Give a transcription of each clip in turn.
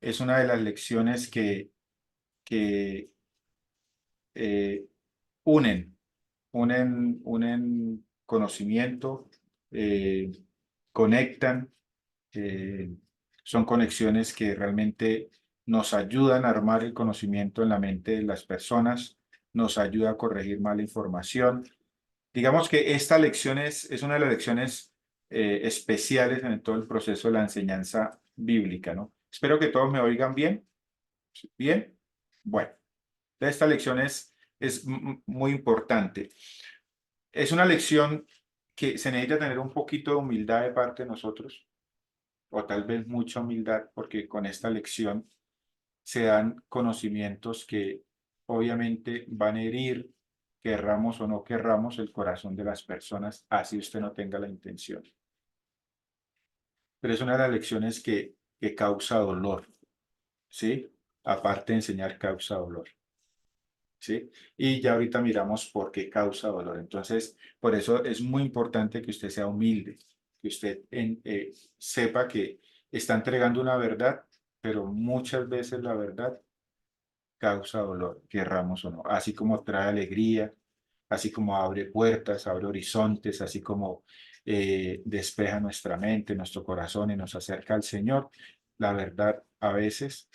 es una de las lecciones que eh, unen, unen conocimiento, eh, conectan, eh, son conexiones que realmente nos ayudan a armar el conocimiento en la mente de las personas, nos ayuda a corregir mala información. Digamos que esta lección es una de las lecciones especiales en todo el proceso de la enseñanza bíblica, ¿no? Espero que todos me oigan bien. ¿Bien? Bueno, esta lección es muy importante. Es una lección que se necesita tener un poquito de humildad de parte de nosotros, o tal vez mucha humildad, porque con esta lección se dan conocimientos que obviamente van a herir, querramos o no querramos, el corazón de las personas, así usted no tenga la intención. Pero es una de las lecciones que causa dolor, ¿sí? Aparte de enseñar, causa dolor. ¿Sí? Y ya ahorita miramos por qué causa dolor. Entonces, por eso es muy importante que usted sea humilde, que usted sepa que está entregando una verdad, pero muchas veces la verdad causa dolor, querramos o no. Así como trae alegría, así como abre puertas, abre horizontes, así como despeja nuestra mente, nuestro corazón y nos acerca al Señor, la verdad a veces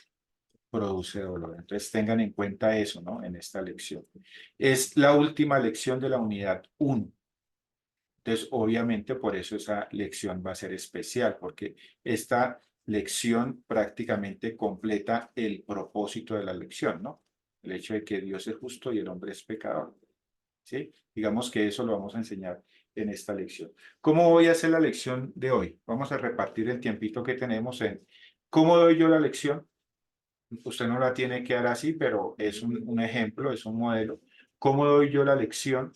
produce dolor. Entonces tengan en cuenta eso, ¿no? En esta lección. Es la última lección de la unidad 1. Entonces, obviamente, por eso esa lección va a ser especial, porque esta lección prácticamente completa el propósito de la lección, ¿no? El hecho de que Dios es justo y el hombre es pecador, ¿sí? Digamos que eso lo vamos a enseñar en esta lección. ¿Cómo voy a hacer la lección de hoy? Vamos a repartir el tiempito que tenemos en cómo doy yo la lección. Usted no la tiene que dar así, pero es un ejemplo, es un modelo. ¿Cómo doy yo la lección?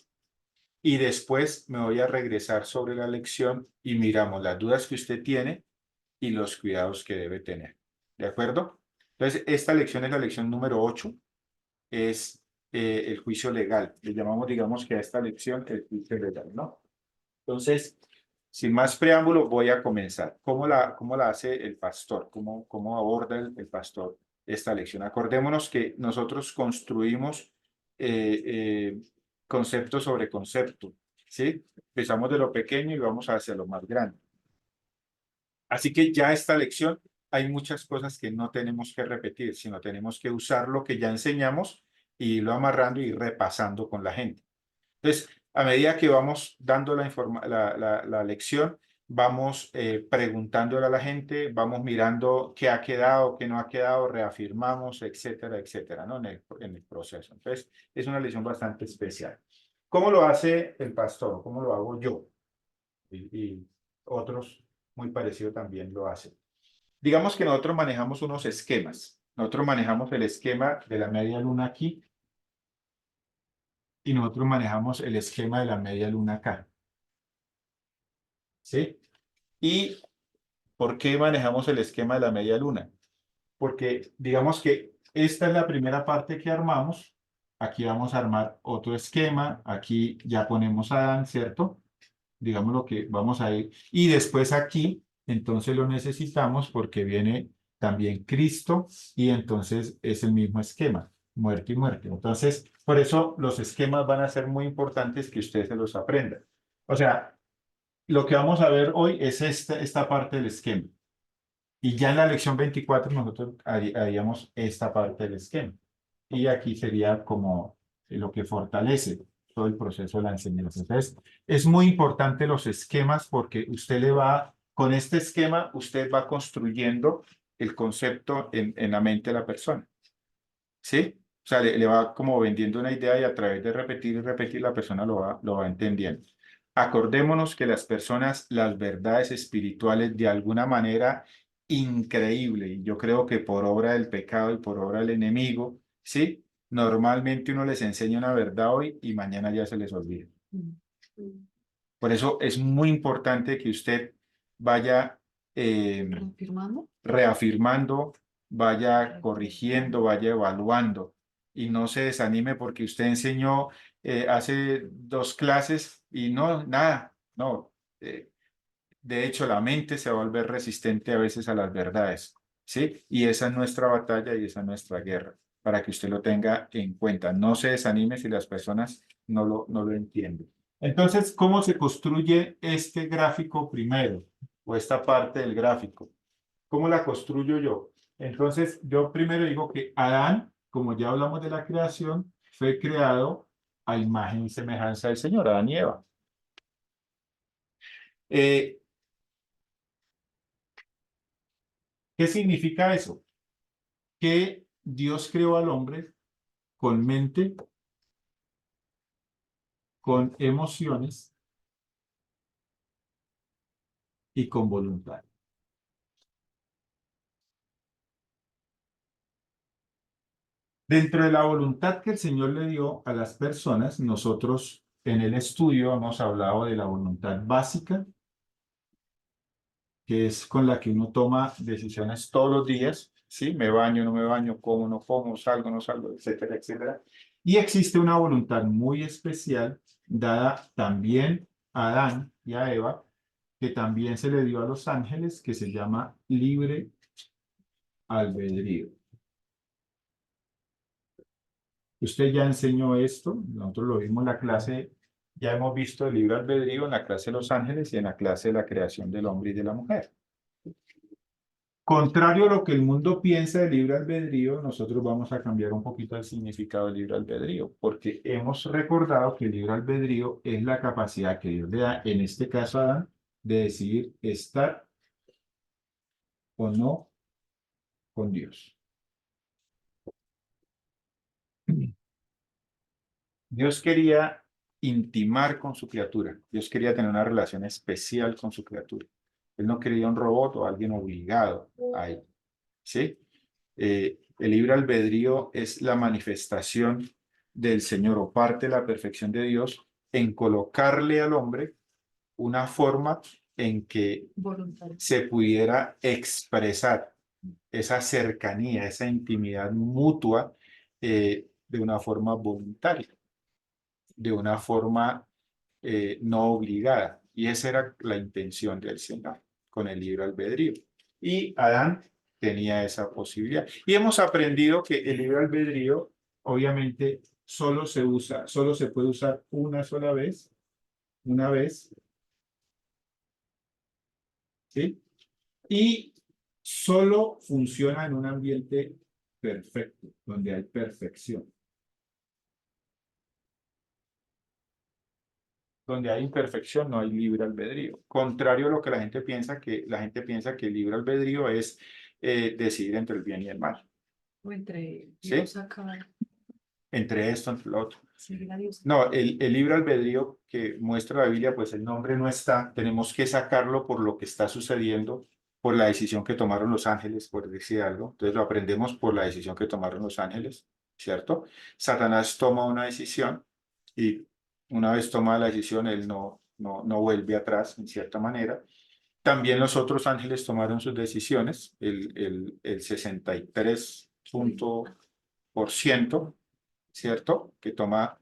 Y después me voy a regresar sobre la lección y miramos las dudas que usted tiene y los cuidados que debe tener. ¿De acuerdo? Entonces, esta lección es la lección número 8, es el juicio legal. Le llamamos, digamos que a esta lección el juicio legal, ¿no? Entonces, sin más preámbulo, voy a comenzar. Cómo la hace el pastor? Cómo aborda el pastor esta lección? Acordémonos que nosotros construimos eh, eh, concepto sobre concepto, ¿sí? Empezamos de lo pequeño y vamos hacia lo más grande. Así que ya esta lección hay muchas cosas que no tenemos que repetir, sino tenemos que usar lo que ya enseñamos y irlo amarrando y repasando con la gente. Entonces, a medida que vamos dando la lección, vamos preguntándole a la gente, vamos mirando qué ha quedado, qué no ha quedado, reafirmamos, etcétera, etcétera, ¿no? En el proceso. Entonces, es una lección bastante especial. ¿Cómo lo hace el pastor? ¿Cómo lo hago yo? Y otros muy parecidos también lo hacen. Digamos que nosotros manejamos unos esquemas. Nosotros manejamos el esquema de la media luna aquí y nosotros manejamos el esquema de la media luna acá. ¿Sí? ¿Y por qué manejamos el esquema de la media luna? Porque digamos que esta es la primera parte que armamos. Aquí vamos a armar otro esquema. Aquí ya ponemos a Adán, ¿cierto? Digamos lo que vamos a ir. Y después aquí, entonces lo necesitamos porque viene también Cristo y entonces es el mismo esquema, muerte y muerte. Entonces, por eso los esquemas van a ser muy importantes que ustedes se los aprendan. O sea, lo que vamos a ver hoy es esta parte del esquema. Y ya en la lección 24 nosotros haríamos esta parte del esquema. Y aquí sería como lo que fortalece todo el proceso de la enseñanza. Entonces, es muy importante los esquemas porque usted le va, con este esquema, usted va construyendo el concepto en la mente de la persona. ¿Sí? O sea, le va como vendiendo una idea y a través de repetir y repetir la persona lo va entendiendo. Acordémonos que las personas, las verdades espirituales de alguna manera increíble, y yo creo que por obra del pecado y por obra del enemigo, ¿sí? Normalmente uno les enseña una verdad hoy y mañana ya se les olvida. Por eso es muy importante que usted vaya reafirmando, vaya corrigiendo, vaya evaluando y no se desanime porque usted enseñó hace 2 clases y no, nada, no. De hecho, la mente se va a volver resistente a veces a las verdades, ¿sí? Y esa es nuestra batalla y esa es nuestra guerra, para que usted lo tenga en cuenta. No se desanime si las personas no lo entienden. Entonces, ¿cómo se construye este gráfico primero? O esta parte del gráfico. ¿Cómo la construyo yo? Entonces, yo primero digo que Adán, como ya hablamos de la creación, fue creado a imagen y semejanza del Señor, Adán y Eva. Eh, ¿Qué significa eso? Que Dios creó al hombre con mente, con emociones y con voluntad. Dentro de la voluntad que el Señor le dio a las personas, nosotros en el estudio hemos hablado de la voluntad básica, que es con la que uno toma decisiones todos los días, ¿sí? Me baño, no me baño, como, no como, salgo, no salgo, etcétera, etcétera. Y existe una voluntad muy especial dada también a Adán y a Eva, que también se le dio a los ángeles, que se llama libre albedrío. Usted ya enseñó esto, nosotros lo vimos en la clase, ya hemos visto el libre albedrío en la clase de los ángeles y en la clase de la creación del hombre y de la mujer. Contrario a lo que el mundo piensa de libre albedrío, nosotros vamos a cambiar un poquito el significado de libre albedrío, porque hemos recordado que el libre albedrío es la capacidad que Dios le da, en este caso a Adán, de decidir estar o no con Dios. Dios quería intimar con su criatura. Dios quería tener una relación especial con su criatura. Él no quería un robot o alguien obligado a él. ¿Sí? El libre albedrío es la manifestación del Señor o parte de la perfección de Dios en colocarle al hombre una forma en que se pudiera expresar esa cercanía, esa intimidad mutua de una forma voluntaria, de una forma no obligada. Y esa era la intención del Señor con el libre albedrío. Y Adán tenía esa posibilidad. Y hemos aprendido que el libre albedrío, obviamente, solo se usa, solo se puede usar una vez, ¿sí? Y solo funciona en un ambiente perfecto, donde hay perfección. Donde hay imperfección no hay libre albedrío. Contrario a lo que la gente piensa que el libre albedrío es decidir entre el bien y el mal. O entre ¿Sí? Dios acá. Entre esto, entre lo otro. Seguir a Dios. No, el libre albedrío que muestra la Biblia, pues el nombre no está. Tenemos que sacarlo por lo que está sucediendo, por la decisión que tomaron los ángeles, por decir algo. Entonces lo aprendemos por la decisión que tomaron los ángeles, ¿cierto? Satanás toma una decisión y una vez tomada la decisión, él no vuelve atrás, en cierta manera. También los otros ángeles tomaron sus decisiones, el 63%, ¿cierto? Que toma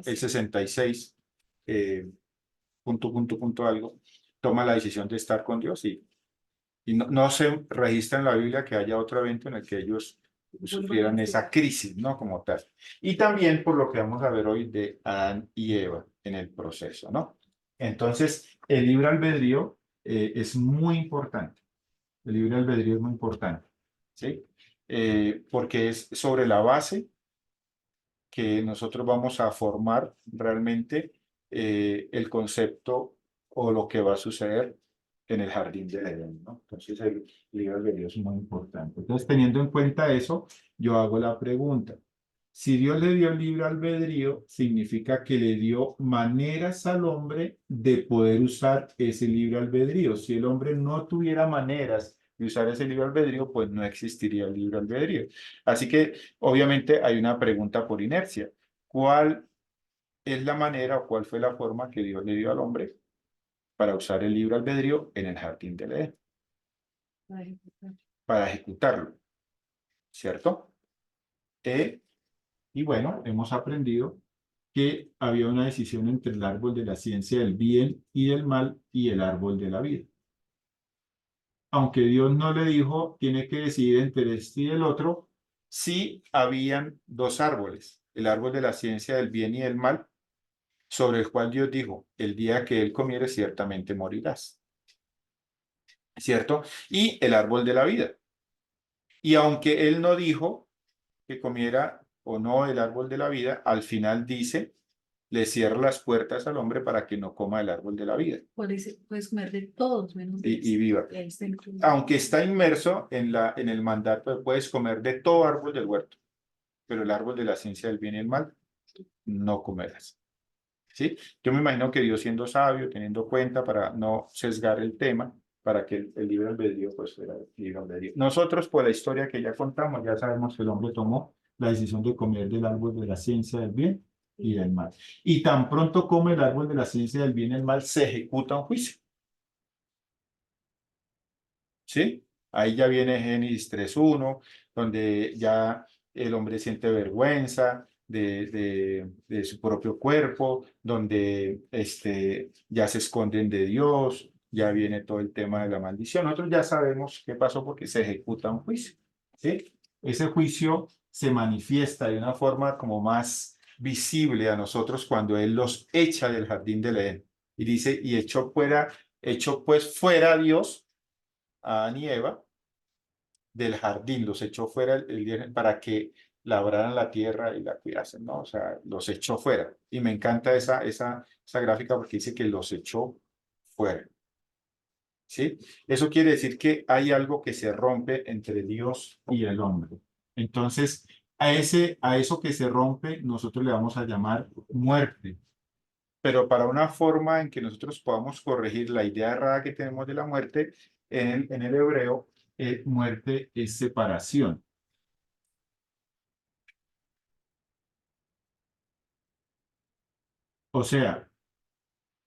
el 66, punto algo, toma la decisión de estar con Dios y no se registra en la Biblia que haya otro evento en el que ellos sufrieran esa crisis, ¿no? Como tal. Y también por lo que vamos a ver hoy de Adán y Eva en el proceso, ¿no? Entonces, el libre albedrío es muy importante. El libre albedrío es muy importante, ¿sí? Porque es sobre la base que nosotros vamos a formar realmente el concepto o lo que va a suceder en el jardín del Edén, ¿no? Entonces el libre albedrío es muy importante. Entonces, teniendo en cuenta eso, yo hago la pregunta. Si Dios le dio el libre albedrío, significa que le dio maneras al hombre de poder usar ese libre albedrío. Si el hombre no tuviera maneras de usar ese libre albedrío, pues no existiría el libre albedrío. Así que obviamente hay una pregunta por inercia. ¿Cuál es la manera o cuál fue la forma que Dios le dio al hombre para usar el libre albedrío en el jardín del Edén? Para ejecutarlo, ¿cierto? Y bueno, hemos aprendido que había una decisión entre el árbol de la ciencia del bien y del mal y el árbol de la vida. aunque Dios no le dijo, tiene que decidir entre este y el otro, sí habían dos árboles, el árbol de la ciencia del bien y del mal, sobre el cual Dios dijo, el día que él comiere ciertamente morirás, ¿cierto? Y el árbol de la vida. Y aunque él no dijo que comiera o no el árbol de la vida, al final dice, le cierra las puertas al hombre para que no coma el árbol de la vida Puedes comer de todos menos de y viva. y ahí está incluido. Aunque está inmerso en el mandato de puedes comer de todo árbol del huerto, pero el árbol de la ciencia del bien y el mal no comerás. ¿Sí? Yo me imagino que Dios siendo sabio, teniendo cuenta para no sesgar el tema, para que el libre albedrío pues fuera libre albedrío. Nosotros, por la historia que ya contamos, ya sabemos que el hombre tomó la decisión de comer del árbol de la ciencia del bien y del mal. Y tan pronto come el árbol de la ciencia del bien y el mal, se ejecuta un juicio. ¿Sí? Ahí ya viene Génesis 3:1, donde ya el hombre siente vergüenza de su propio cuerpo, donde ya se esconden de Dios, ya viene todo el tema de la maldición. Nosotros ya sabemos qué pasó porque se ejecuta un juicio. ¿Sí? Ese juicio se manifiesta de una forma como más visible a nosotros cuando Él los echa del jardín del Edén. Y dice, y echó pues fuera a Dios, a Adán y Eva, del jardín, los echó fuera para que labraran la tierra y la cuidasen, ¿no? O sea, los echó fuera. Y me encanta esa gráfica porque dice que los echó fuera, ¿sí? Eso quiere decir que hay algo que se rompe entre Dios y el hombre. Entonces, a eso que se rompe, nosotros le vamos a llamar muerte. Pero para una forma en que nosotros podamos corregir la idea errada que tenemos de la muerte, en el hebreo, muerte es separación. O sea,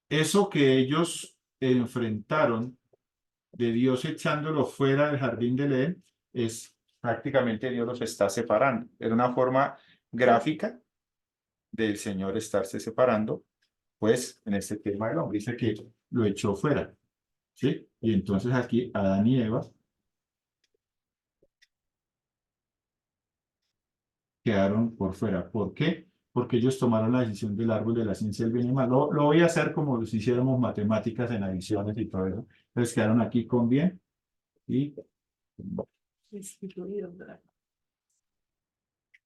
eso que ellos enfrentaron de Dios echándolo fuera del jardín del Edén, es prácticamente Dios los está separando. Era una forma gráfica del Señor estarse separando, pues en este tema del hombre dice que lo echó fuera, ¿sí? Y entonces aquí Adán y Eva quedaron por fuera. ¿Por qué? Porque ellos tomaron la decisión del árbol de la ciencia del bien y mal. Lo voy a hacer como si hiciéramos matemáticas en adiciones y todo eso. Entonces quedaron aquí con bien y Instituido, ¿verdad?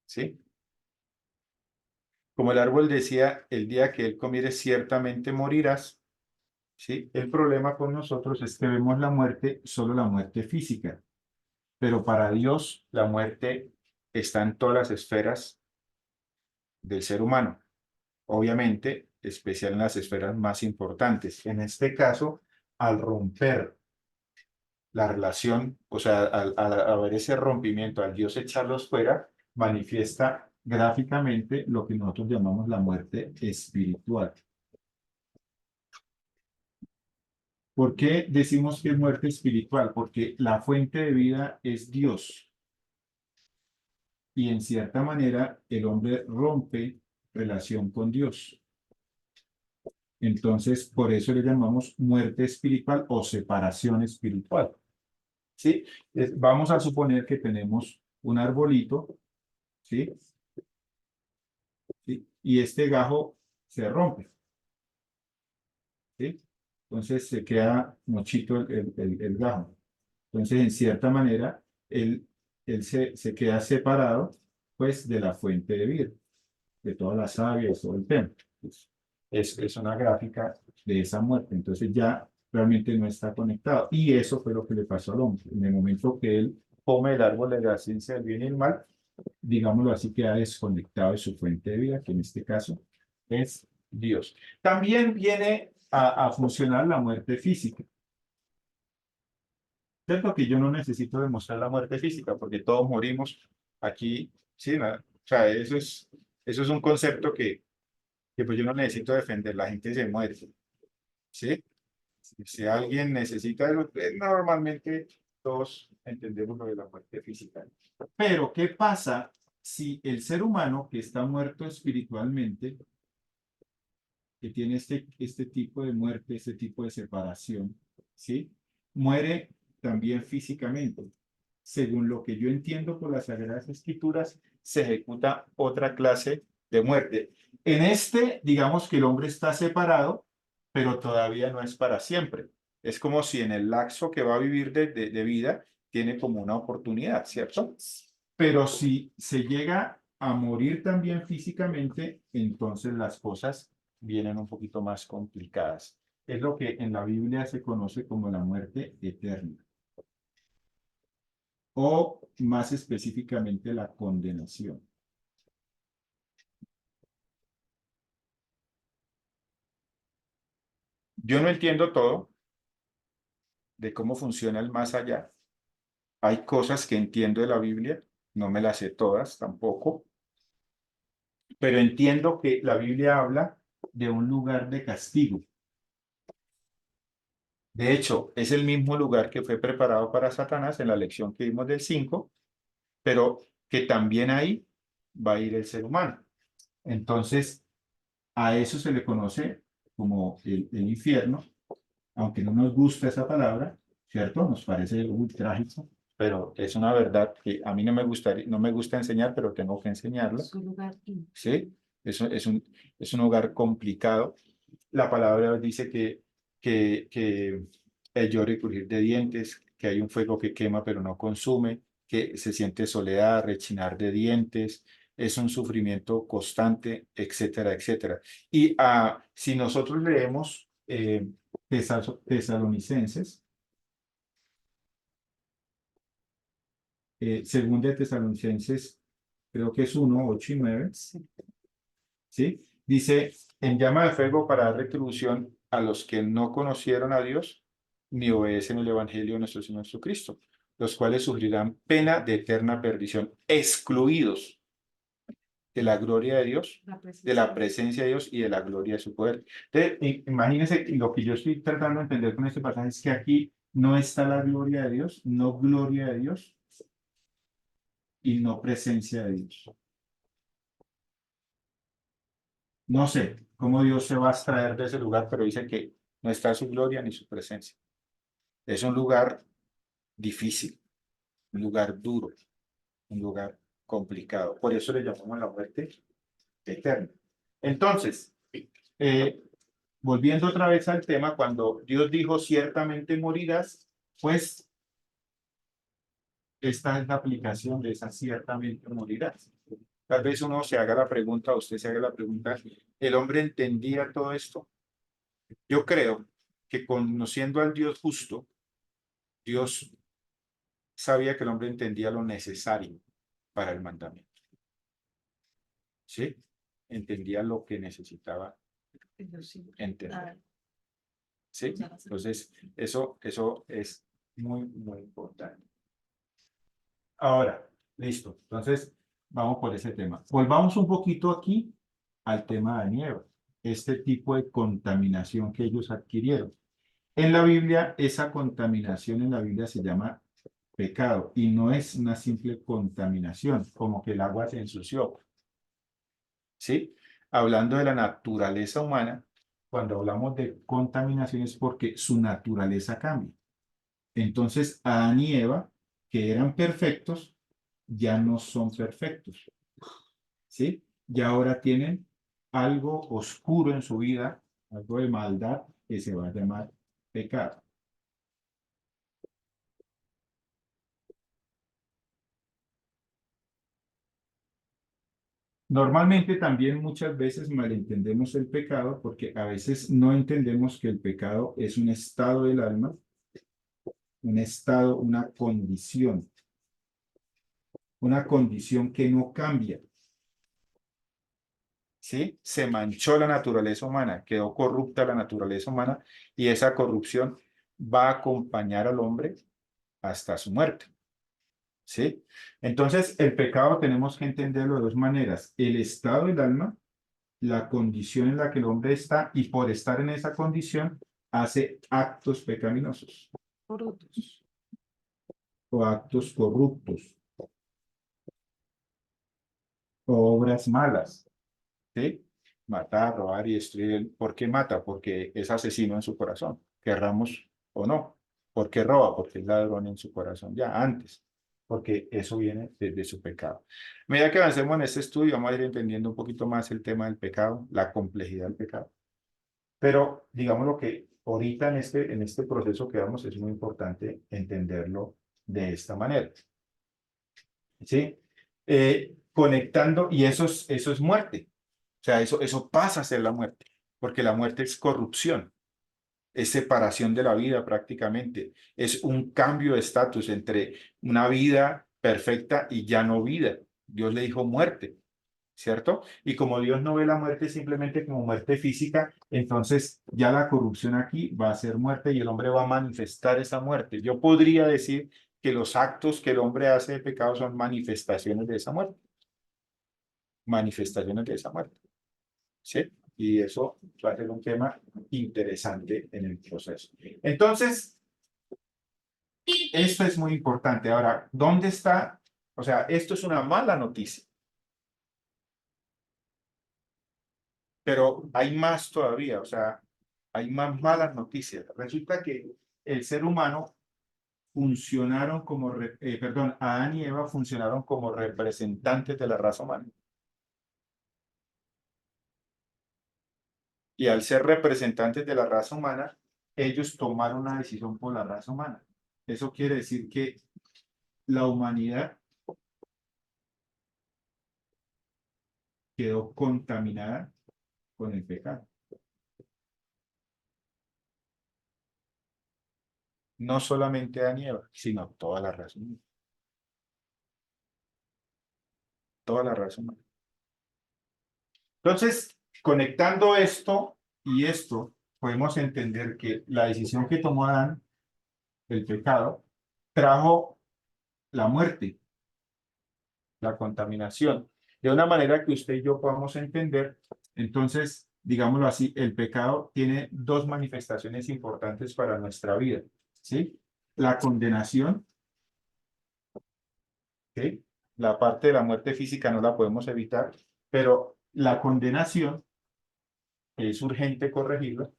¿sí? Como el árbol decía, el día que él comiere ciertamente morirás, ¿sí? El problema con nosotros es que vemos la muerte, solo la muerte física, pero para Dios la muerte está en todas las esferas del ser humano. Obviamente, especial en las esferas más importantes. En este caso, al romper la relación, o sea, al haber ese rompimiento, al Dios echarlos fuera, manifiesta gráficamente lo que nosotros llamamos la muerte espiritual. ¿Por qué decimos que es muerte espiritual? Porque la fuente de vida es Dios. Y en cierta manera el hombre rompe relación con Dios. Entonces, por eso le llamamos muerte espiritual o separación espiritual. ¿Sí? Vamos a suponer que tenemos un arbolito, ¿sí? ¿Sí? Y este gajo se rompe, ¿sí? Entonces se queda mochito el gajo. Entonces, en cierta manera, él se queda separado, pues, de la fuente de vida, de toda la savia y todo el tema. Pues, es una gráfica de esa muerte. Entonces, ya realmente no está conectado. Y eso fue lo que le pasó al hombre. En el momento que él come el árbol de la ciencia del bien y el mal, digámoslo así, queda desconectado de su fuente de vida, que en este caso es Dios. También viene a funcionar la muerte física. Cierto que yo no necesito demostrar la muerte física, porque todos morimos aquí, sí, o sea, eso es un concepto que pues yo no necesito defender, la gente se muere, ¿sí? Si alguien necesita eso, pues, normalmente todos entendemos lo de la muerte física. Pero, ¿qué pasa si el ser humano que está muerto espiritualmente, que tiene este tipo de muerte, este tipo de separación, ¿sí? Muere también físicamente. Según lo que yo entiendo por las Sagradas Escrituras, se ejecuta otra clase de muerte. En este, digamos que el hombre está separado, pero todavía no es para siempre. Es como si en el lapso que va a vivir de vida tiene como una oportunidad, ¿cierto? Pero si se llega a morir también físicamente, entonces las cosas vienen un poquito más complicadas. Es lo que en la Biblia se conoce como la muerte eterna, o más específicamente la condenación. Yo no entiendo todo de cómo funciona el más allá. Hay cosas que entiendo de la Biblia, no me las sé todas tampoco, pero entiendo que la Biblia habla de un lugar de castigo. De hecho, es el mismo lugar que fue preparado para Satanás en la lección que vimos del 5, pero que también ahí va a ir el ser humano. Entonces, a eso se le conoce como el infierno, aunque no nos gusta esa palabra, ¿cierto? Nos parece muy trágico, pero es una verdad que a mí no me gusta enseñar, pero tengo que enseñarla. Su lugar íntimo. ¿Sí? Es un hogar complicado. La palabra dice que el lloro y crujir de dientes, que hay un fuego que quema pero no consume, que se siente soledad, rechinar de dientes, es un sufrimiento constante, etcétera, etcétera. Y si nosotros leemos Tesalonicenses, según de Tesalonicenses, creo que es 1, 8 y 9, ¿sí? Dice, en llama de fuego para dar retribución a los que no conocieron a Dios ni obedecen el Evangelio de nuestro Señor Jesucristo, los cuales sufrirán pena de eterna perdición, excluidos de la gloria de Dios, de la presencia de Dios y de la gloria de su poder. Entonces, imagínense, lo que yo estoy tratando de entender con este pasaje es que aquí no está la gloria de Dios, no gloria de Dios y no presencia de Dios. No sé cómo Dios se va a extraer de ese lugar, pero dice que no está su gloria ni su presencia. Es un lugar difícil, un lugar duro, un lugar complicado. Por eso le llamamos la muerte eterna. Entonces, eh, volviendo otra vez al tema, cuando Dios dijo ciertamente morirás, pues esta es la aplicación de esa ciertamente morirás. Tal vez uno se haga la pregunta, usted se haga la pregunta, ¿el hombre entendía todo esto? Yo creo que conociendo al Dios justo, Dios sabía que el hombre entendía lo necesario para el mandamiento. ¿Sí? Entendía lo que necesitaba entender. ¿Sí? Entonces, eso es muy, muy importante. Ahora, listo. Entonces, vamos por ese tema. Volvamos un poquito aquí al tema de Nieva, este tipo de contaminación que ellos adquirieron. En la Biblia, esa contaminación en la Biblia se llama pecado y no es una simple contaminación, como que el agua se ensució. ¿Sí? Hablando de la naturaleza humana, cuando hablamos de contaminación es porque su naturaleza cambia. Entonces, Adán y Eva, que eran perfectos, ya no son perfectos. ¿Sí? Ya ahora tienen algo oscuro en su vida, algo de maldad que se va a llamar pecado. Normalmente también muchas veces malentendemos el pecado porque a veces no entendemos que el pecado es un estado del alma, un estado, una condición que no cambia. ¿Sí? Se manchó la naturaleza humana, quedó corrupta la naturaleza humana y esa corrupción va a acompañar al hombre hasta su muerte. ¿Sí? Entonces, el pecado tenemos que entenderlo de dos maneras: el estado del alma, la condición en la que el hombre está, y por estar en esa condición hace actos pecaminosos o actos corruptos o obras malas. ¿Sí? Matar, robar y destruir. ¿Por qué mata? Porque es asesino en su corazón, querramos o no. ¿Por qué roba? Porque es ladrón en su corazón ya antes, porque eso viene desde su pecado. A medida que avancemos en este estudio, vamos a ir entendiendo un poquito más el tema del pecado, la complejidad del pecado. Pero digamos lo que ahorita en este proceso que vamos es muy importante entenderlo de esta manera. ¿Sí? Conectando, y eso es muerte. O sea, eso pasa a ser la muerte, porque la muerte es corrupción, es separación de la vida prácticamente, es un cambio de estatus entre una vida perfecta y ya no vida. Dios le dijo muerte, ¿cierto? Y como Dios no ve la muerte simplemente como muerte física, entonces ya la corrupción aquí va a ser muerte y el hombre va a manifestar esa muerte. Yo podría decir que los actos que el hombre hace de pecado son manifestaciones de esa muerte, manifestaciones de esa muerte, ¿sí? Y eso va a ser un tema interesante en el proceso. Entonces, esto es muy importante. Ahora, ¿dónde está? O sea, esto es una mala noticia. Pero hay más todavía, o sea, hay más malas noticias. Resulta que el ser humano funcionaron como, perdón, Adán y Eva funcionaron como representantes de la raza humana. Y al ser representantes de la raza humana, ellos tomaron una decisión por la raza humana. Eso quiere decir que la humanidad quedó contaminada con el pecado. No solamente Adán y Eva, sino toda la raza humana. Toda la raza humana. Entonces, conectando esto y esto, podemos entender que la decisión que tomó Adán, el pecado, trajo la muerte, la contaminación, de una manera que usted y yo podamos entender. Entonces, digámoslo así, el pecado tiene dos manifestaciones importantes para nuestra vida, ¿sí? La condenación, ¿sí? La parte de la muerte física no la podemos evitar, pero la condenación es urgente corregirla,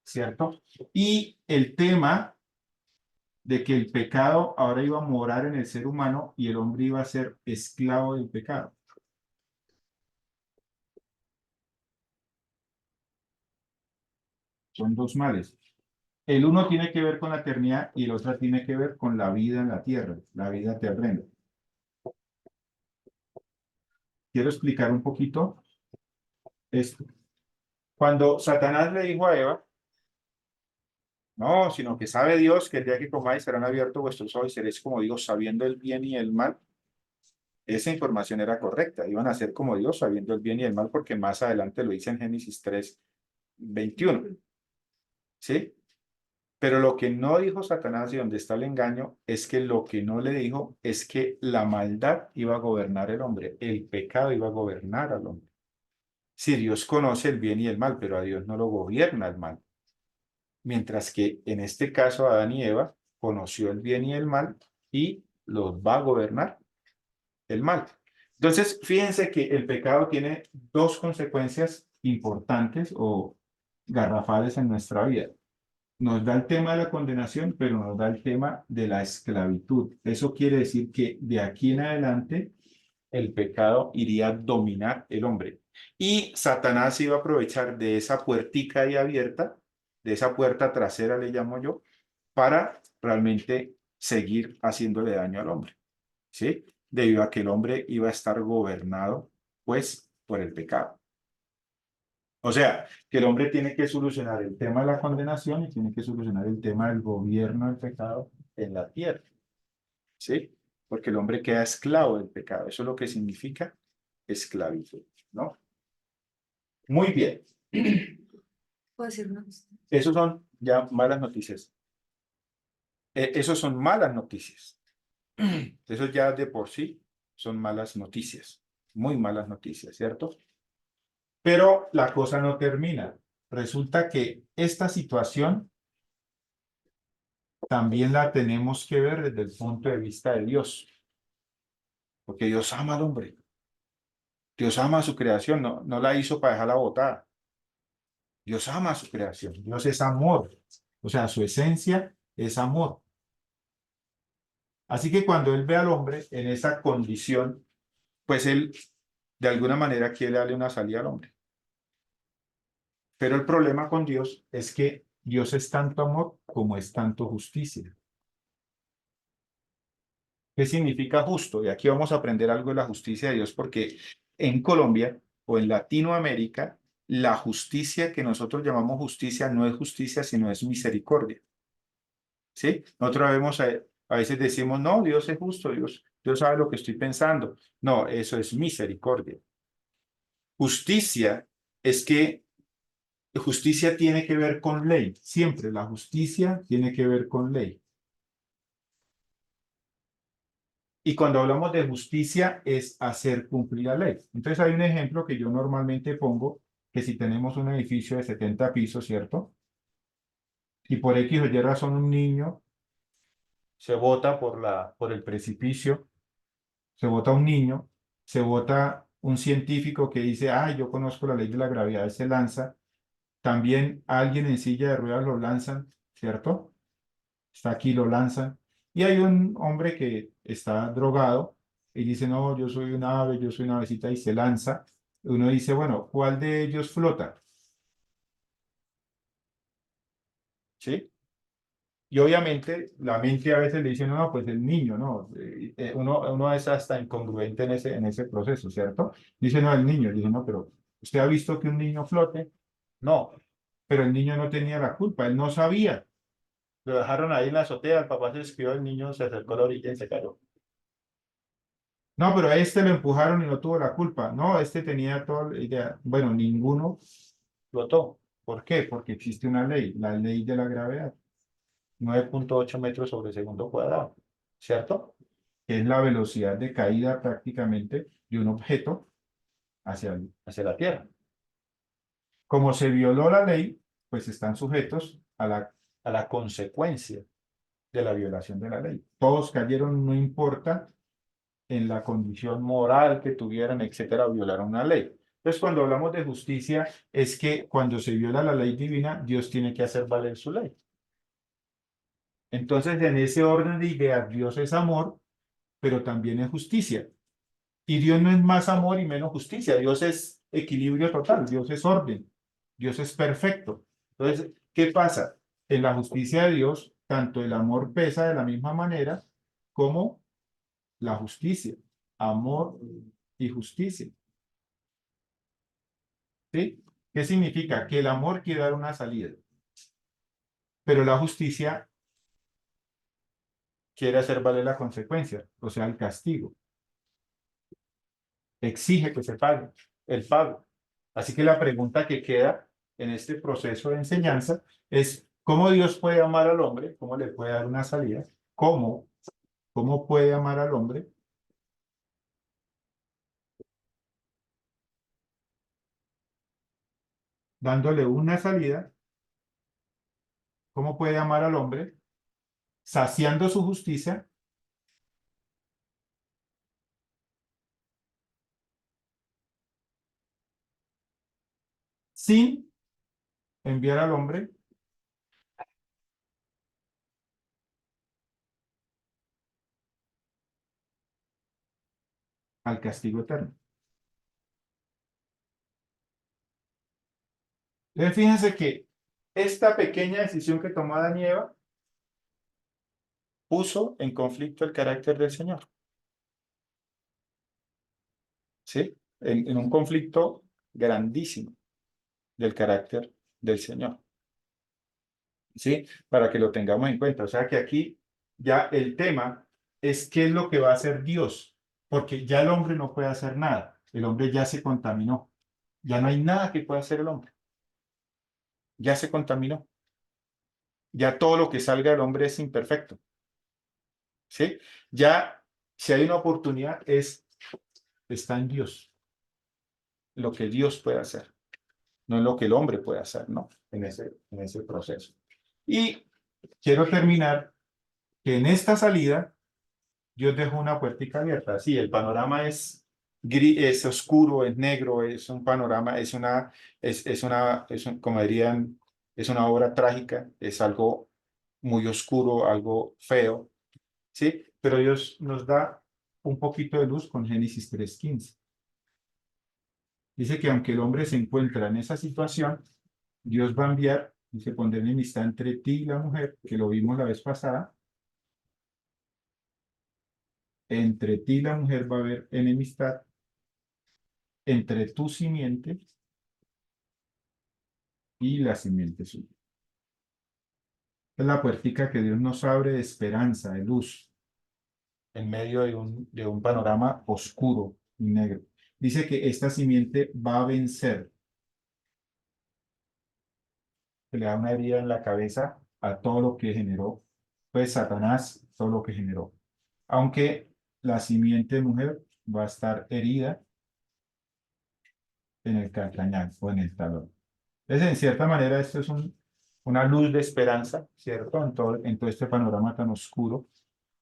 ¿cierto? Y el tema de que el pecado ahora iba a morar en el ser humano y el hombre iba a ser esclavo del pecado. Son dos males. El uno tiene que ver con la eternidad y el otro tiene que ver con la vida en la tierra, la vida terrena. Quiero explicar un poquito esto. Cuando Satanás le dijo a Eva, no, sino que sabe Dios que el día que comáis serán abiertos vuestros ojos y seréis como Dios, sabiendo el bien y el mal. Esa información era correcta. Iban a ser como Dios, sabiendo el bien y el mal, porque más adelante lo dice en Génesis 3:21. ¿Sí? Pero lo que no dijo Satanás y donde está el engaño es que lo que no le dijo es que la maldad iba a gobernar el hombre, el pecado iba a gobernar al hombre. Si Dios conoce el bien y el mal, pero a Dios no lo gobierna el mal. Mientras que en este caso Adán y Eva conoció el bien y el mal y los va a gobernar el mal. Entonces, fíjense que el pecado tiene dos consecuencias importantes o garrafales en nuestra vida. Nos da el tema de la condenación, pero nos da el tema de la esclavitud. Eso quiere decir que de aquí en adelante el pecado iría a dominar el hombre. Y Satanás iba a aprovechar de esa puertica ahí abierta, de esa puerta trasera, le llamo yo, para realmente seguir haciéndole daño al hombre. ¿Sí? Debido a que el hombre iba a estar gobernado, pues, por el pecado. O sea, que el hombre tiene que solucionar el tema de la condenación y tiene que solucionar el tema del gobierno del pecado en la tierra. ¿Sí? Porque el hombre queda esclavo del pecado. Eso es lo que significa esclavitud, ¿no? Muy bien. ¿Puedo decir una cosa? Esos son ya malas noticias. Esos son malas noticias. Eso ya de por sí son malas noticias. Muy malas noticias, ¿cierto? Pero la cosa no termina. Resulta que esta situación también la tenemos que ver desde el punto de vista de Dios. Porque Dios ama al hombre. Dios ama a su creación, no la hizo para dejarla botada. Dios ama a su creación. Dios es amor. O sea, su esencia es amor. Así que cuando él ve al hombre en esa condición, pues él de alguna manera quiere darle una salida al hombre. Pero el problema con Dios es que Dios es tanto amor como es tanto justicia. ¿Qué significa justo? Y aquí vamos a aprender algo de la justicia de Dios, porque en Colombia o en Latinoamérica, la justicia que nosotros llamamos justicia no es justicia, sino es misericordia. ¿Sí? Nosotros vemos a veces decimos, no, Dios es justo, Dios sabe lo que estoy pensando. No, eso es misericordia. Justicia es que justicia tiene que ver con ley. Siempre la justicia tiene que ver con ley. Y cuando hablamos de justicia es hacer cumplir la ley. Entonces hay un ejemplo que yo normalmente pongo, que si tenemos un edificio de 70 pisos, ¿cierto? Y por X o Y razón un niño se bota por el precipicio, se bota un niño, se bota un científico que dice, ah, yo conozco la ley de la gravedad, se lanza. También alguien en silla de ruedas lo lanzan, ¿cierto? Está aquí, lo lanzan. Y hay un hombre que está drogado y dice, no, yo soy un ave, yo soy una avecita y se lanza. Uno dice, bueno, ¿cuál de ellos flota? ¿Sí? Y obviamente la mente a veces le dice, no, no, pues el niño, ¿no? Uno es hasta incongruente en ese proceso, ¿cierto? Dice, no, el niño. Dice, no, pero ¿usted ha visto que un niño flote? No, pero el niño no tenía la culpa, él no sabía. Lo dejaron ahí en la azotea, el papá se despidió, el niño se acercó a la orilla y se cayó. No, pero a este lo empujaron y no tuvo la culpa. No, este tenía toda la idea. Bueno, ninguno flotó. ¿Por qué? Porque existe una ley, la ley de la gravedad. 9,8 metros sobre segundo cuadrado, ¿cierto? Que es la velocidad de caída prácticamente de un objeto hacia la Tierra. Como se violó la ley, pues están sujetos a la consecuencia de la violación de la ley. Todos cayeron, no importa en la condición moral que tuvieran, etcétera, violaron una ley. Entonces, cuando hablamos de justicia, es que cuando se viola la ley divina, Dios tiene que hacer valer su ley. Entonces, en ese orden de ideas, Dios es amor, pero también es justicia. Y Dios no es más amor y menos justicia. Dios es equilibrio total, Dios es orden, Dios es perfecto. Entonces, ¿qué pasa? En la justicia de Dios, tanto el amor pesa de la misma manera como la justicia, amor y justicia. ¿Sí? ¿Qué significa? Que el amor quiere dar una salida, pero la justicia quiere hacer valer la consecuencia, o sea, el castigo. Exige que se pague el pago. Así que la pregunta que queda en este proceso de enseñanza es cómo Dios puede amar al hombre, cómo le puede dar una salida, cómo puede amar al hombre, dándole una salida, cómo puede amar al hombre, saciando su justicia, sin enviar al hombre al castigo eterno. Entonces, fíjense que esta pequeña decisión que tomó Adán y Eva puso en conflicto el carácter del Señor, ¿sí? En un conflicto grandísimo del carácter del Señor, ¿sí? Para que lo tengamos en cuenta. O sea que aquí ya el tema es qué es lo que va a hacer Dios, porque ya el hombre no puede hacer nada. El hombre ya se contaminó. Ya no hay nada que pueda hacer el hombre. Ya se contaminó. Ya todo lo que salga del hombre es imperfecto, ¿sí? Ya, si hay una oportunidad, está en Dios, lo que Dios puede hacer, no es lo que el hombre puede hacer, ¿no? En ese proceso. Y quiero terminar que en esta salida, Dios dejó una puertica abierta. Sí, el panorama es gris, es oscuro, es negro, es un panorama, como dirían, es una obra trágica, es algo muy oscuro, algo feo, ¿sí? Pero Dios nos da un poquito de luz con Génesis 3:15. Dice que aunque el hombre se encuentra en esa situación, Dios va a enviar, dice, pondré enemistad entre ti y la mujer, que lo vimos la vez pasada. Entre ti y la mujer va a haber enemistad, entre tu simiente y la simiente suya. Es la puertica que Dios nos abre de esperanza, de luz, en medio de un panorama oscuro y negro. Dice que esta simiente va a vencer, que le da una herida en la cabeza a todo lo que generó, pues Satanás, todo lo que generó. Aunque la simiente mujer va a estar herida en el calcañar o en el talón. Entonces, en cierta manera, esto es una luz de esperanza, ¿cierto? En todo este panorama tan oscuro,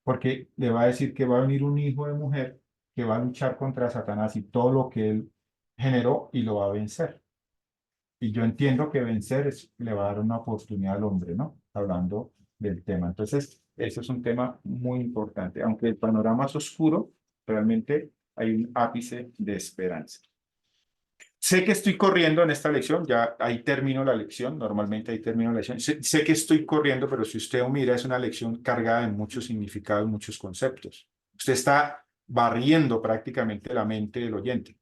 porque le va a decir que va a venir un hijo de mujer que va a luchar contra Satanás y todo lo que él generó y lo va a vencer. Y yo entiendo que vencer le va a dar una oportunidad al hombre, ¿no? Hablando del tema. Entonces, eso es un tema muy importante. Aunque el panorama es oscuro, realmente hay un ápice de esperanza. Sé que estoy corriendo en esta lección, ya ahí termino la lección, normalmente ahí termino la lección. Sé que estoy corriendo, pero si usted mira, es una lección cargada de muchos significados, muchos conceptos. Usted está barriendo prácticamente la mente del oyente.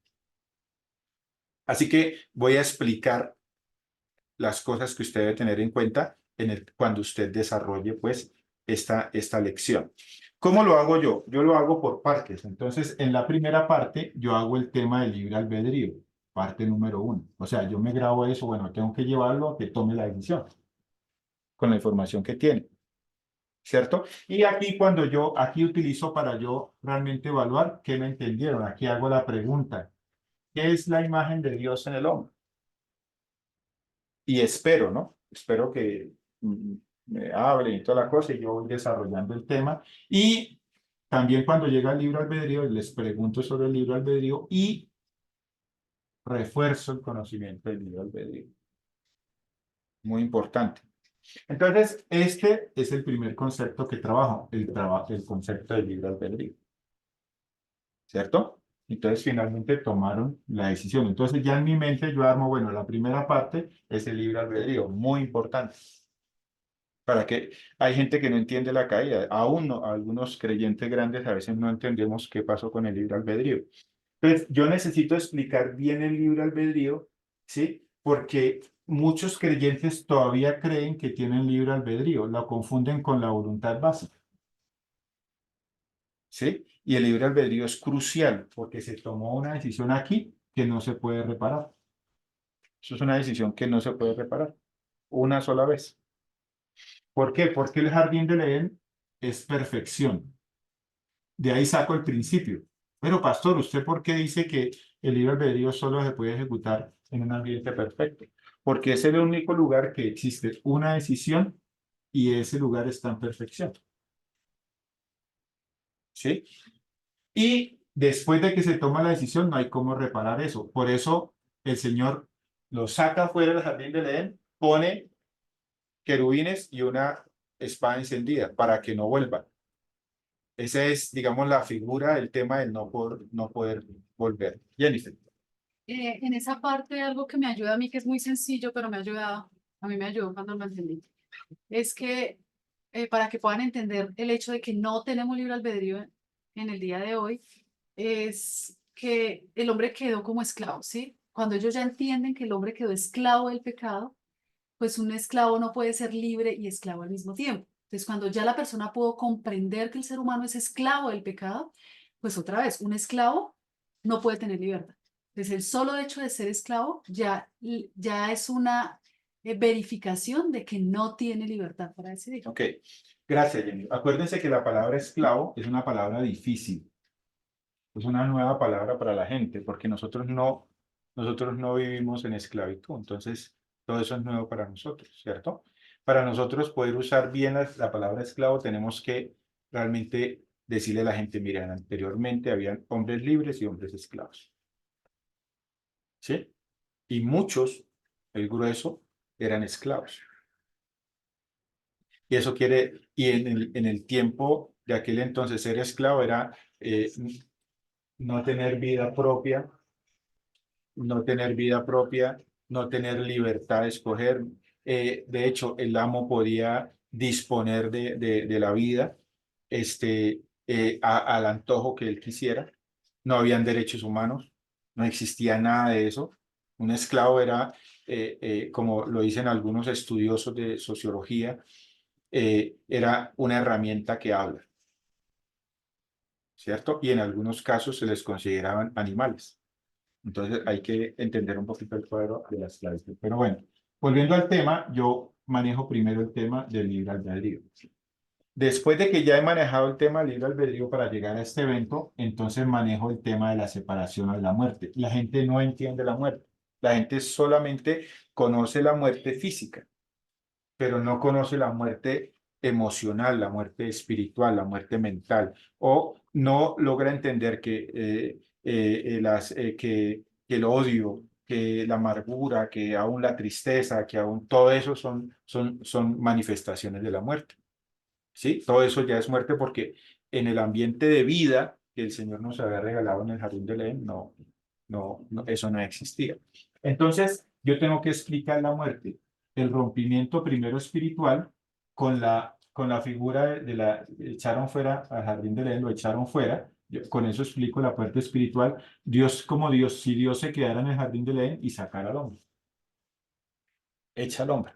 Así que voy a explicar las cosas que usted debe tener en cuenta cuando usted desarrolle pues esta lección. ¿Cómo lo hago yo? Yo lo hago por partes. Entonces, en la primera parte, yo hago el tema del libre albedrío, parte número 1. O sea, yo me grabo eso, bueno, tengo que llevarlo a que tome la decisión con la información que tiene, ¿cierto? Y aquí aquí utilizo para yo realmente evaluar qué me entendieron. Aquí hago la pregunta, ¿qué es la imagen de Dios en el hombre? Y espero, ¿no? Espero que me hablen y toda la cosa y yo voy desarrollando el tema. Y también cuando llega el libro albedrío, les pregunto sobre el libro albedrío y refuerzo el conocimiento del libro albedrío. Muy importante. Entonces, este es el primer concepto que trabajo, el concepto del libro albedrío. ¿Cierto? Entonces, finalmente tomaron la decisión. Entonces, ya en mi mente yo armo, bueno, la primera parte es el libre albedrío, muy importante. Para que hay gente que no entiende la caída, aún no, algunos creyentes grandes a veces no entendemos qué pasó con el libre albedrío. Entonces, yo necesito explicar bien el libre albedrío, ¿sí? Porque muchos creyentes todavía creen que tienen libre albedrío, lo confunden con la voluntad básica, ¿sí? Y el libre albedrío es crucial porque se tomó una decisión aquí que no se puede reparar. Eso es una decisión que no se puede reparar una sola vez. ¿Por qué? Porque el jardín del Edén es perfección. De ahí saco el principio. Pero, pastor, ¿usted por qué dice que el libre albedrío solo se puede ejecutar en un ambiente perfecto? Porque es el único lugar que existe una decisión y ese lugar está en perfección. ¿Sí? Y después de que se toma la decisión, no hay cómo reparar eso. Por eso el Señor lo saca fuera del jardín del Edén, pone querubines y una espada encendida para que no vuelvan. Esa es, digamos, la figura del tema del no poder volver. Jennifer. En esa parte, algo que me ayuda a mí, que es muy sencillo, pero me ha ayudado, a mí me ayudó cuando lo entendí, es que para que puedan entender el hecho de que no tenemos libre albedrío en el día de hoy, es que el hombre quedó como esclavo, ¿sí? Cuando ellos ya entienden que el hombre quedó esclavo del pecado, pues un esclavo no puede ser libre y esclavo al mismo tiempo. Entonces, cuando ya la persona pudo comprender que el ser humano es esclavo del pecado, pues otra vez, un esclavo no puede tener libertad. Entonces, el solo hecho de ser esclavo ya es una verificación de que no tiene libertad para decidir. Ok, gracias, Jenny. Acuérdense que la palabra esclavo es una palabra difícil. Es una nueva palabra para la gente, porque nosotros no vivimos en esclavitud. Entonces, todo eso es nuevo para nosotros, ¿cierto? Para nosotros poder usar bien la palabra esclavo, tenemos que realmente decirle a la gente, miren, anteriormente habían hombres libres y hombres esclavos. ¿Sí? Y muchos, el grueso, eran esclavos. Y eso quiere, y en el tiempo de aquel entonces ser esclavo era no tener vida propia, no tener vida propia, no tener libertad de escoger. De hecho, el amo podía disponer de la vida al antojo que él quisiera. No habían derechos humanos, no existía nada de eso. Un esclavo era, como lo dicen algunos estudiosos de sociología, era una herramienta que habla, ¿cierto? Y en algunos casos se les consideraban animales. Entonces hay que entender un poquito el cuadro de la esclavitud. Pero bueno, volviendo al tema, yo manejo primero el tema del libre albedrío. Después de que ya he manejado el tema del libre albedrío para llegar a este evento, entonces manejo el tema de la separación o de la muerte. La gente no entiende la muerte. La gente solamente conoce la muerte física, pero no conoce la muerte emocional, la muerte espiritual, la muerte mental, o no logra entender que el odio, que la amargura, que aún la tristeza, que aún todo eso son manifestaciones de la muerte. ¿Sí? Todo eso ya es muerte porque en el ambiente de vida que el Señor nos había regalado en el jardín de Edén, eso no existía. Entonces, yo tengo que explicar la muerte, el rompimiento primero espiritual con la figura echaron fuera al jardín de Edén, lo echaron fuera. Con eso explico la parte espiritual. Dios como Dios, si Dios se quedara en el jardín de Edén y sacara al hombre, echa al hombre.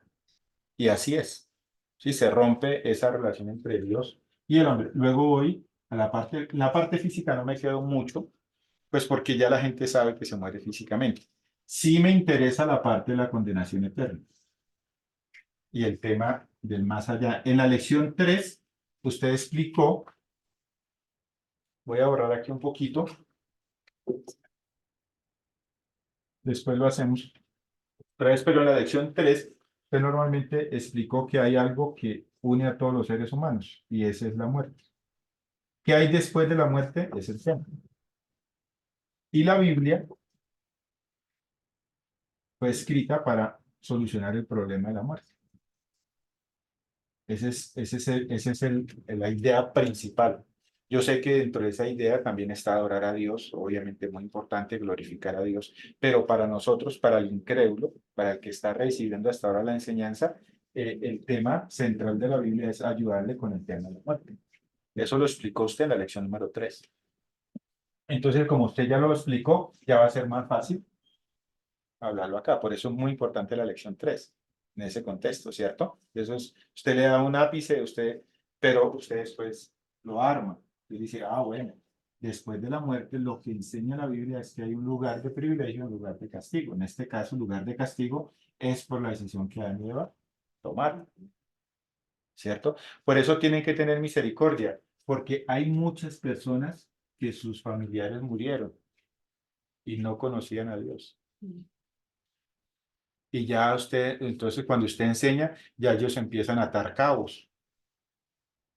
Y así es. Sí, se rompe esa relación entre Dios y el hombre. Luego voy a la parte física no me quedo mucho, pues porque ya la gente sabe que se muere físicamente. Sí me interesa la parte de la condenación eterna y el tema del más allá. En la lección 3 usted explicó, voy a borrar aquí un poquito, después lo hacemos otra vez, pero en la lección 3 usted normalmente explicó que hay algo que une a todos los seres humanos y esa es la muerte. ¿Qué hay después de la muerte? Es el tema. Y la Biblia fue escrita para solucionar el problema de la muerte. Esa es la idea principal. Yo sé que dentro de esa idea también está adorar a Dios, obviamente muy importante, glorificar a Dios, pero para nosotros, para el incrédulo, para el que está recibiendo hasta ahora la enseñanza, el tema central de la Biblia es ayudarle con el tema de la muerte. Eso lo explicó usted en la lección número 3. Entonces, como usted ya lo explicó, ya va a ser más fácil hablarlo acá. Por eso es muy importante la lección 3 en ese contexto, ¿cierto? Eso es, usted le da un ápice, pero usted después lo arma y dice, ah, bueno, después de la muerte lo que enseña la Biblia es que hay un lugar de privilegio y un lugar de castigo. En este caso, el lugar de castigo es por la decisión que Adán y Eva tomaron, ¿cierto? Por eso tienen que tener misericordia, porque hay muchas personas que sus familiares murieron y no conocían a Dios. Y ya usted, entonces cuando usted enseña, ya ellos empiezan a atar cabos.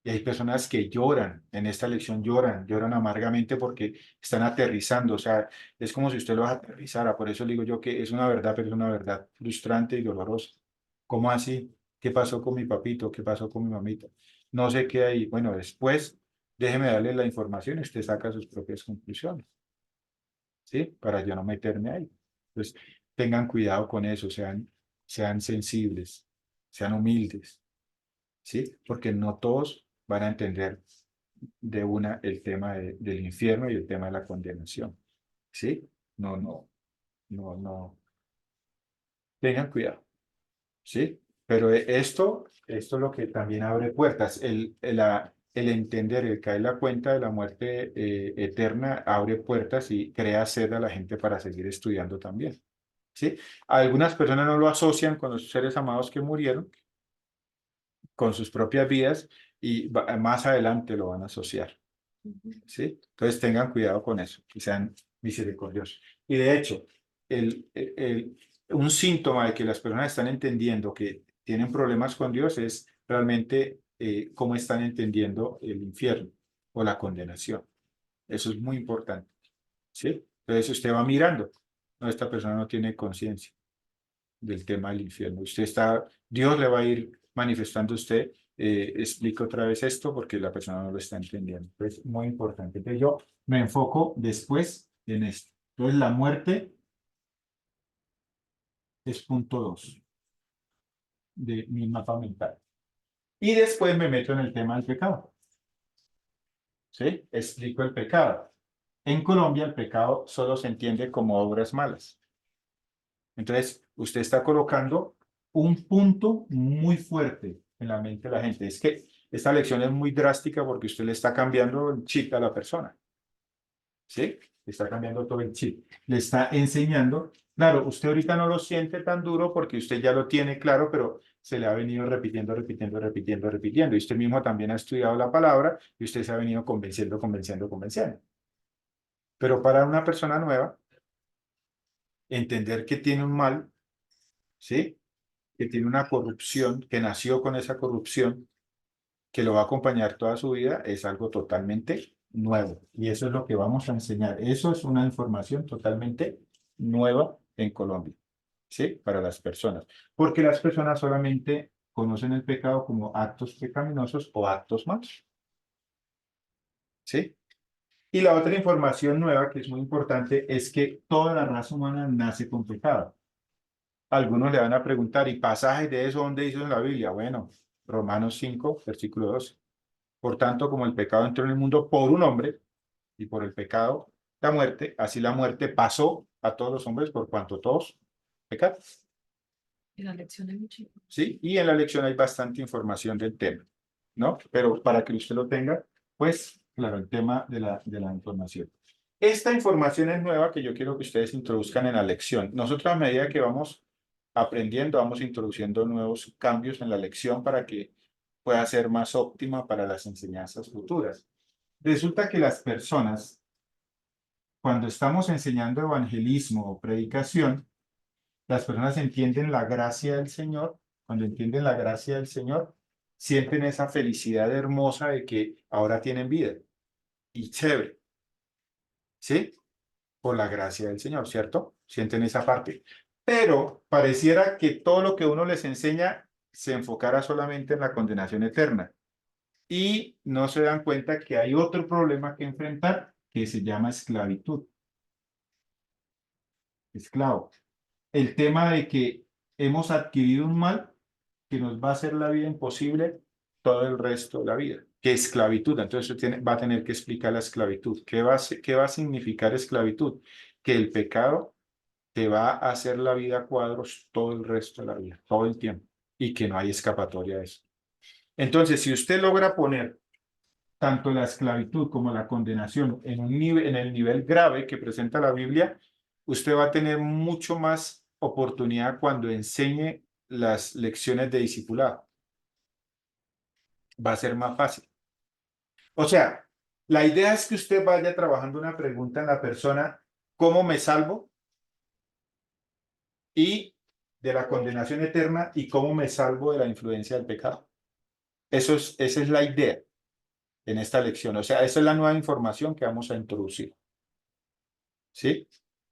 Y hay personas que lloran, en esta lección lloran amargamente porque están aterrizando. O sea, es como si usted los aterrizara. Por eso le digo yo que es una verdad, pero es una verdad frustrante y dolorosa. ¿Cómo así? ¿Qué pasó con mi papito? ¿Qué pasó con mi mamita? No sé qué hay. Bueno, después déjeme darle la información y usted saca sus propias conclusiones, ¿sí? Para yo no meterme ahí. Entonces, tengan cuidado con eso, sean sensibles, sean humildes, ¿sí? Porque no todos van a entender de una el tema del infierno y el tema de la condenación, ¿sí? No. Tengan cuidado, ¿sí? Pero esto es lo que también abre puertas. El entender, el caer la cuenta de la muerte eterna abre puertas y crea sed a la gente para seguir estudiando también. ¿Sí? Algunas personas no lo asocian con los seres amados que murieron, con sus propias vidas, y más adelante lo van a asociar. ¿Sí? Entonces tengan cuidado con eso y sean misericordiosos. Y de hecho, un síntoma de que las personas están entendiendo que tienen problemas con Dios es realmente cómo están entendiendo el infierno o la condenación. Eso es muy importante. ¿Sí? Entonces usted va mirando, no, esta persona no tiene conciencia del tema del infierno. Dios le va a ir manifestando a usted explico otra vez esto porque la persona no lo está entendiendo. Es muy importante. Entonces yo me enfoco después en esto. Entonces la muerte es punto 2 de mi mapa mental. Y después me meto en el tema del pecado. ¿Sí? Explico el pecado. En Colombia el pecado solo se entiende como obras malas. Entonces, usted está colocando un punto muy fuerte en la mente de la gente. Es que esta lección es muy drástica porque usted le está cambiando el chip a la persona. ¿Sí? Le está cambiando todo el chip. Le está enseñando. Claro, usted ahorita no lo siente tan duro porque usted ya lo tiene claro, pero se le ha venido repitiendo, repitiendo, repitiendo, repitiendo. Y usted mismo también ha estudiado la palabra y usted se ha venido convenciendo, convenciendo, convenciendo. Pero para una persona nueva, entender que tiene un mal, ¿sí? Que tiene una corrupción, que nació con esa corrupción, que lo va a acompañar toda su vida, es algo totalmente nuevo. Y eso es lo que vamos a enseñar. Eso es una información totalmente nueva en Colombia, ¿sí? Para las personas. Porque las personas solamente conocen el pecado como actos pecaminosos o actos malos, ¿sí? Y la otra información nueva que es muy importante es que toda la raza humana nace con pecado. Algunos le van a preguntar, ¿y pasajes de eso dónde dice en la Biblia? Bueno, Romanos 5, versículo 12. Por tanto, como el pecado entró en el mundo por un hombre, y por el pecado, la muerte, así la muerte pasó a todos los hombres por cuanto todos pecaron. Y la lección es mucho. ¿Sí? Y en la lección hay bastante información del tema, ¿no? Pero para que usted lo tenga, pues, claro, el tema de la información. Esta información es nueva que yo quiero que ustedes introduzcan en la lección. Nosotros a medida que vamos aprendiendo, vamos introduciendo nuevos cambios en la lección para que pueda ser más óptima para las enseñanzas futuras. Resulta que las personas, cuando estamos enseñando evangelismo o predicación, las personas entienden la gracia del Señor. Cuando entienden la gracia del Señor, sienten esa felicidad hermosa de que ahora tienen vida. Y chévere, ¿sí? Por la gracia del Señor, ¿cierto? Sienten esa parte. Pero pareciera que todo lo que uno les enseña se enfocara solamente en la condenación eterna. Y no se dan cuenta que hay otro problema que enfrentar que se llama esclavitud. Esclavo. El tema de que hemos adquirido un mal que nos va a hacer la vida imposible todo el resto de la vida, que es esclavitud. Entonces va a tener que explicar la esclavitud. Qué va a significar esclavitud? Que el pecado te va a hacer la vida a cuadros todo el resto de la vida, todo el tiempo, y que no hay escapatoria de eso. Entonces, si usted logra poner tanto la esclavitud como la condenación en un nivel, en el nivel grave que presenta la Biblia, usted va a tener mucho más oportunidad cuando enseñe las lecciones de discipulado. Va a ser más fácil. O sea, la idea es que usted vaya trabajando una pregunta en la persona, ¿cómo me salvo? Y de la condenación eterna y cómo me salvo de la influencia del pecado. Esa es la idea en esta lección. O sea, esa es la nueva información que vamos a introducir. ¿Sí?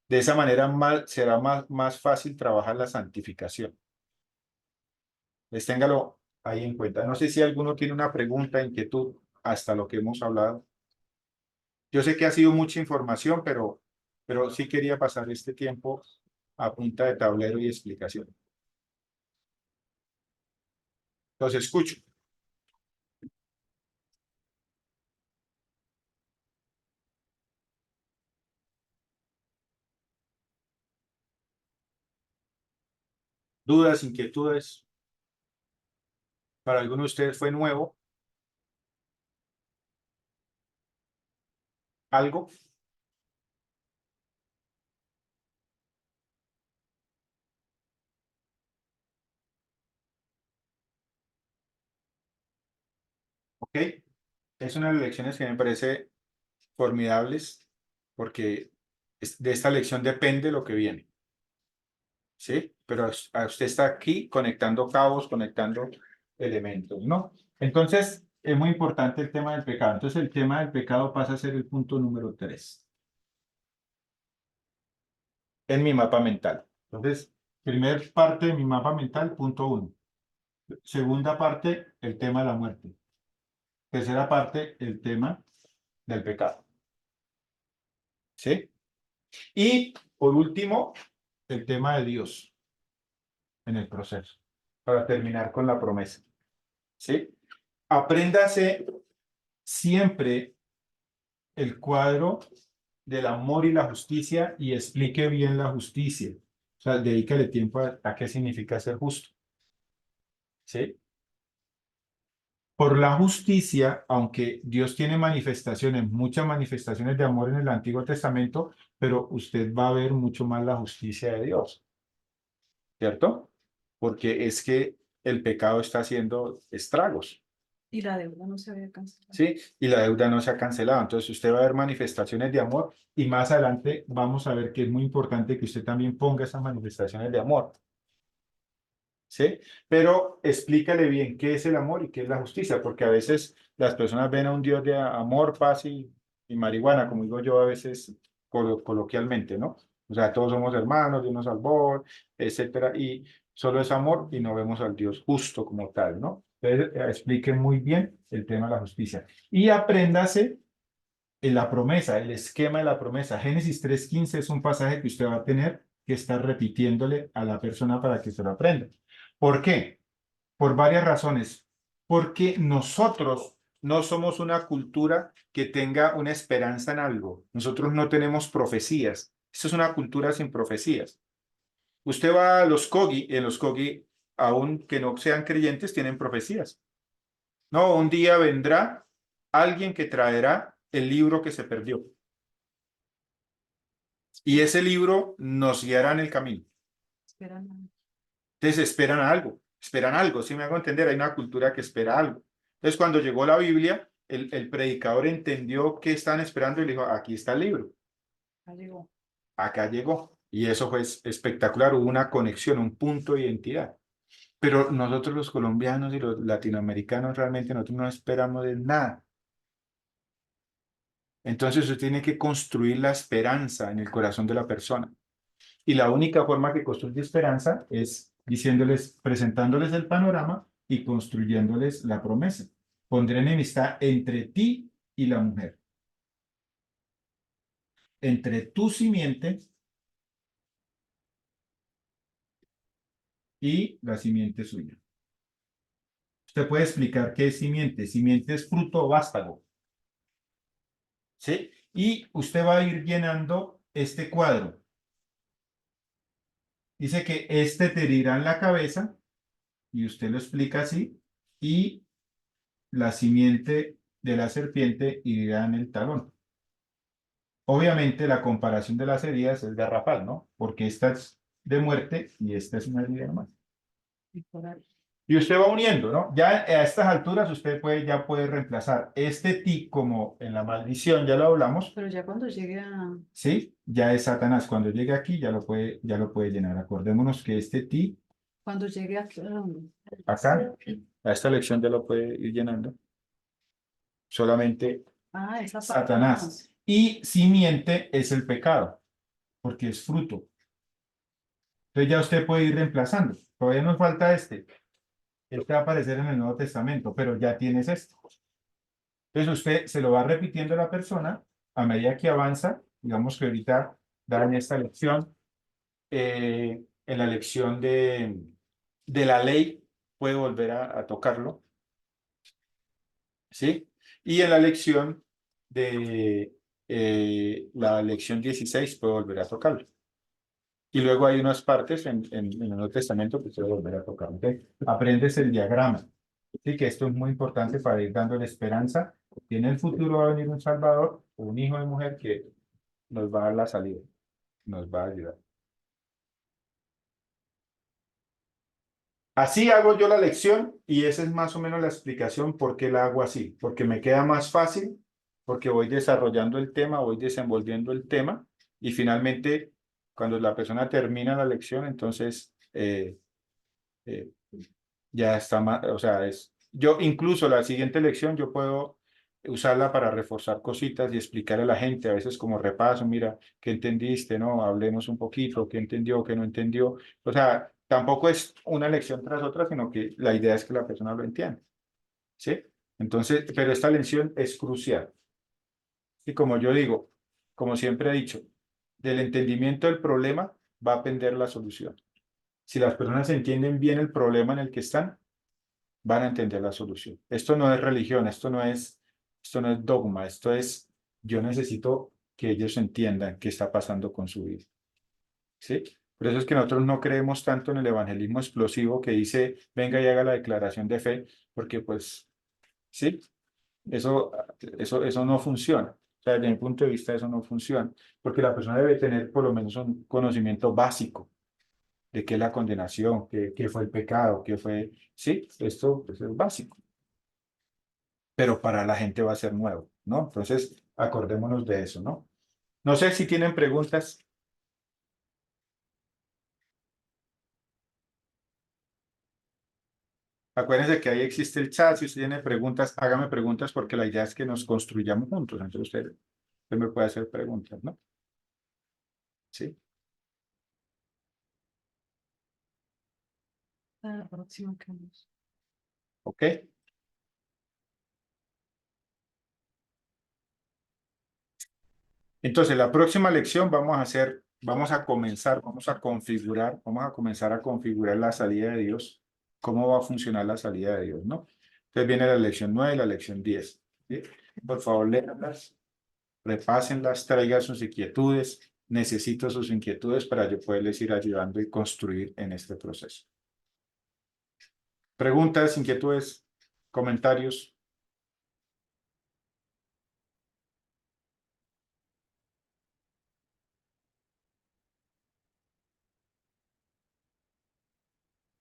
De esa manera será más fácil trabajar la santificación. Les téngalo ahí en cuenta. No sé si alguno tiene una pregunta, inquietud, hasta lo que hemos hablado. Yo sé que ha sido mucha información, pero sí quería pasar este tiempo a punta de tablero y explicación. Los escucho. Dudas, inquietudes. Para algunos de ustedes fue nuevo. ¿Algo? ¿Ok? Es una de las lecciones que me parece formidables porque de esta lección depende lo que viene. ¿Sí? Pero usted está aquí conectando cabos, conectando elementos, ¿no? Entonces, es muy importante el tema del pecado. Entonces, el tema del pecado pasa a ser el punto número 3 en mi mapa mental. Entonces, primer parte de mi mapa mental, punto 1. Segunda parte, el tema de la muerte. Tercera parte, el tema del pecado. ¿Sí? Y por último, el tema de Dios en el proceso, para terminar con la promesa. ¿Sí? Apréndase siempre el cuadro del amor y la justicia y explique bien la justicia. O sea, dedícale tiempo a qué significa ser justo. ¿Sí? Por la justicia, aunque Dios tiene manifestaciones, muchas manifestaciones de amor en el Antiguo Testamento, pero usted va a ver mucho más la justicia de Dios, ¿cierto? Porque es que el pecado está haciendo estragos, Y la deuda no se había cancelado. ¿sí? Y la deuda no se ha cancelado. Entonces usted va a ver manifestaciones de amor y más adelante vamos a ver que es muy importante que usted también ponga esas manifestaciones de amor. ¿Sí? Pero explícale bien qué es el amor y qué es la justicia, porque a veces las personas ven a un Dios de amor, paz y marihuana, como digo yo a veces coloquialmente, ¿no? O sea, todos somos hermanos, Dios nos salvó, etcétera, y solo es amor y no vemos al Dios justo como tal, ¿no? Entonces, explique muy bien el tema de la justicia. Y apréndase en la promesa, el esquema de la promesa. Génesis 3:15 es un pasaje que usted va a tener que estar repitiéndole a la persona para que se lo aprenda. ¿Por qué? Por varias razones. Porque nosotros no somos una cultura que tenga una esperanza en algo. Nosotros no tenemos profecías. Esto es una cultura sin profecías. Usted va a los Kogi, y en los Kogi, aunque no sean creyentes, tienen profecías. No, un día vendrá alguien que traerá el libro que se perdió. Y ese libro nos guiará en el camino. Esperan. Entonces esperan algo, ¿sí me hago entender? Hay una cultura que espera algo. Entonces cuando llegó la Biblia, el predicador entendió qué estaban esperando y le dijo, aquí está el libro, Ya llegó. acá llegó. Y eso fue espectacular, hubo una conexión, un punto de identidad. Pero nosotros los colombianos y los latinoamericanos realmente nosotros no esperamos de nada. Entonces usted tiene que construir la esperanza en el corazón de la persona. Y la única forma que construye esperanza es diciéndoles, presentándoles el panorama y construyéndoles la promesa. Pondré enemistad entre ti y la mujer, entre tu simiente y la simiente suya. Usted puede explicar qué es simiente. Simiente es fruto o vástago. ¿Sí? Y usted va a ir llenando este cuadro. Dice que este te herirá en la cabeza, y usted lo explica así, y la simiente de la serpiente irá en el talón. Obviamente la comparación de las heridas es garrafal, ¿no? Porque esta es de muerte y esta es una herida normal. Mejorar. Y usted va uniendo, ¿no? Ya a estas alturas usted ya puede reemplazar este ti como en la maldición, ya lo hablamos, Pero ya cuando llegue a, ¿sí? Ya es Satanás. Cuando llegue aquí ya lo puede llenar. Acordémonos que este ti cuando llegue ¿a dónde? acá, a esta lección ya lo puede ir llenando. Solamente Ah, esa parte. Satanás. Y simiente es el pecado, porque es fruto. Entonces ya usted puede ir reemplazando. Todavía nos falta este. Este va a aparecer en el Nuevo Testamento, pero ya tienes este. Entonces usted se lo va repitiendo a la persona a medida que avanza. Digamos que ahorita dan esta lección. En la lección de la ley puede volver a tocarlo. ¿Sí? Y en la lección de la lección 16 puede volver a tocarlo. Y luego hay unas partes en el Nuevo Testamento que se va a volver a tocar. ¿Ok? Aprendes el diagrama. Sí, que esto es muy importante para ir dándole esperanza. Y en el futuro va a venir un Salvador, un hijo de mujer que nos va a dar la salida, nos va a ayudar. Así hago yo la lección y esa es más o menos la explicación por qué la hago así. Porque me queda más fácil, porque voy desarrollando el tema, voy desenvolviendo el tema y finalmente cuando la persona termina la lección, entonces eh, ya está más, o sea, yo incluso la siguiente lección yo puedo usarla para reforzar cositas y explicar a la gente, a veces como repaso, mira, ¿qué entendiste? No, hablemos un poquito, ¿qué entendió, qué no entendió? O sea, Tampoco es una lección tras otra, sino que la idea es que la persona lo entienda. ¿Sí? Entonces, pero esta lección es crucial. Y como yo digo, como siempre he dicho, del entendimiento del problema va a pender la solución. Si las personas entienden bien el problema en el que están, van a entender la solución. Esto no es religión, esto no es dogma, esto es, yo necesito que ellos entiendan qué está pasando con su vida. ¿Sí? Por eso es que nosotros no creemos tanto en el evangelismo explosivo que dice, venga y haga la declaración de fe, porque pues, sí, eso, eso no funciona. O sea, desde mi punto de vista, eso no funciona, porque la persona debe tener por lo menos un conocimiento básico de qué es la condenación, qué fue el pecado, qué fue, sí, esto pues, es básico, pero para la gente va a ser nuevo, ¿no? Entonces, acordémonos de eso, ¿no? No sé si tienen preguntas. Acuérdense que ahí existe el chat. Si usted tiene preguntas, hágame preguntas porque la idea es que nos construyamos juntos. Entonces usted me puede hacer preguntas, ¿no? Sí. La próxima que vamos. ¿Ok? Entonces, la próxima lección vamos a hacer, vamos a comenzar, vamos a comenzar a configurar la salida de Dios, cómo va a funcionar la salida de Dios, ¿no? Entonces viene la lección 9 y la lección 10. ¿Sí? Por favor, léanlas, repásenlas, traigan sus inquietudes. Necesito sus inquietudes para yo poderles ir ayudando y construir en este proceso. Preguntas, inquietudes, comentarios.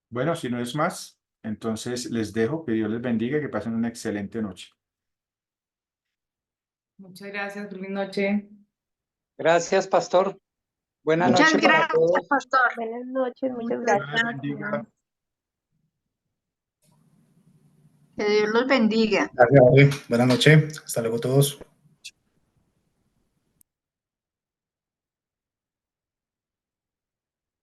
Bueno, si no es más, entonces les dejo, que Dios les bendiga y que pasen una excelente noche. Muchas gracias, feliz noche. Gracias, pastor. Buenas Muchas noches para gracias, todos. pastor. Buenas noches, muchas Dios les gracias. bendiga. Que Dios los bendiga. Gracias, Buenas noches. Hasta luego todos.